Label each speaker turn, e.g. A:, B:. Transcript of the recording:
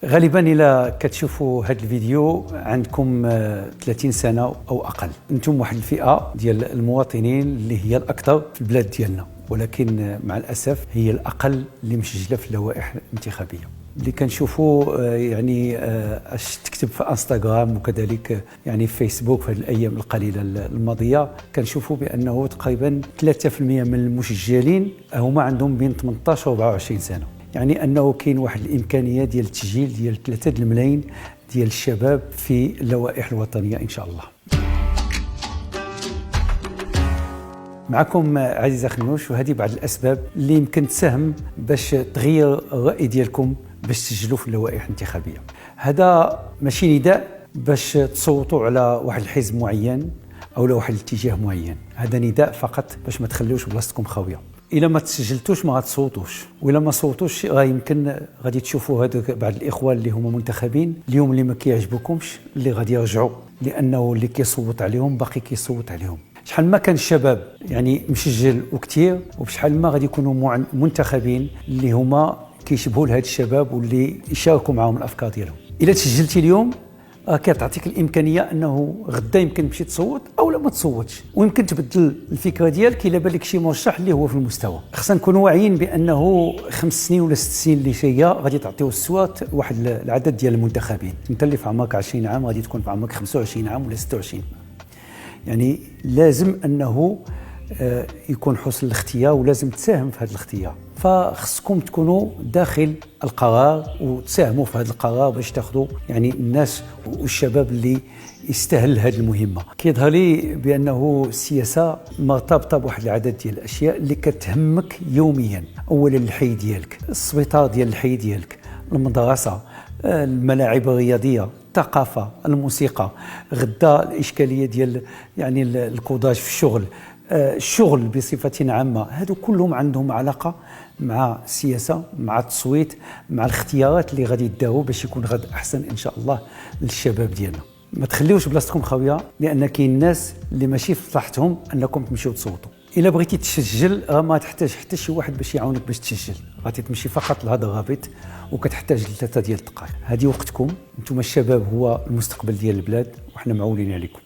A: غالبا إلا كتشوفوا هذا الفيديو عندكم 30 سنة أو أقل. أنتم واحد الفئة ديال المواطنين اللي هي الأكثر في البلاد ديالنا، ولكن مع الأسف هي الأقل اللي مسجلة في اللوائح الانتخابية. اللي كنشوفوا يعني اش تكتب في انستغرام وكذلك يعني في فيسبوك في هذه الايام القليله الماضيه، كنشوفوا بانه تقريبا 3% من المسجلين هما عندهم بين 18 و 24 سنه، يعني انه كاين واحد الامكانيه ديال التسجيل ديال 3 الملايين ديال الشباب في اللوائح الوطنيه ان شاء الله. معكم عزيز خنوش، وهذه بعض الاسباب اللي يمكن تساهم باش تغير الراي ديالكم باش تسجلوا في اللوائح الانتخابيه. هذا ماشي نداء باش تصوتوا على واحد الحزب معين او لواحد الاتجاه معين، هذا نداء فقط باش ما تخليوش بلاصتكم خاويه. الا ما تسجلتوش ما غتصوتوش، والا ما صوتوش يمكن غادي تشوفوا هذوك بعض الاخوان اللي هما منتخبين اليوم اللي ما كيعجبوكمش اللي غادي يرجعوا، لانه اللي كيصوت عليهم باقي كيصوت عليهم. شحال ما كان الشباب يعني مسجل وكثير، وبشحال ما غادي يكونوا منتخبين اللي هما كيشبهوا لهاد الشباب واللي يشاركوا معهم الافكار ديالهم. الا تسجلتي اليوم كتعطيك الامكانيه انه غدا يمكن تمشي تصوت او لا ما تصوتش، ويمكن تبدل الفكره ديالك الا بان لك شي مرشح اللي هو في المستوى. خصنا نكونوا واعيين بانه 5 سنين ولا 6 سنين اللي جايه غادي تعطيو الصوات واحد العدد ديال المنتخبين. انت اللي في عمرك 20 عام غادي تكون في عمرك 25 عام ولا 26. يعني لازم انه يكون حسن الاختيار، ولازم تساهم في هذا الاختيار. فخصكم تكونوا داخل القرار وتساهموا في هذا القرار باش تاخذوا يعني الناس والشباب اللي يستاهل هذه المهمه. كيظهر لي بانه السياسه مرتبطه بواحد العدد ديال الاشياء اللي كتهمك يوميا. اولا الحي ديالك، السبيطار ديال الحي ديالك، المدرسه، الملاعب الرياضيه، الثقافه، الموسيقى، غدا الاشكاليه ديال يعني الكوداج في الشغل، الشغل بصفه عامه. هادو كلهم عندهم علاقه مع السياسه، مع التصويت، مع الاختيارات اللي غادي يداو باش يكون غد احسن ان شاء الله للشباب ديالنا. ما تخليوش بلاصتكم خاويه، لان كاين ناس اللي ماشي في صلاحتهم انكم تمشيو تصوتوا. الا بغيتي تسجل ما تحتاج حتى شي واحد باش يعاونك باش تسجل، غادي تمشي فقط لهذا الرابط وكتحتاج ل3 ديال الدقائق. هذه وقتكم، انتم الشباب هو المستقبل ديال البلاد وحنا معولين عليكم.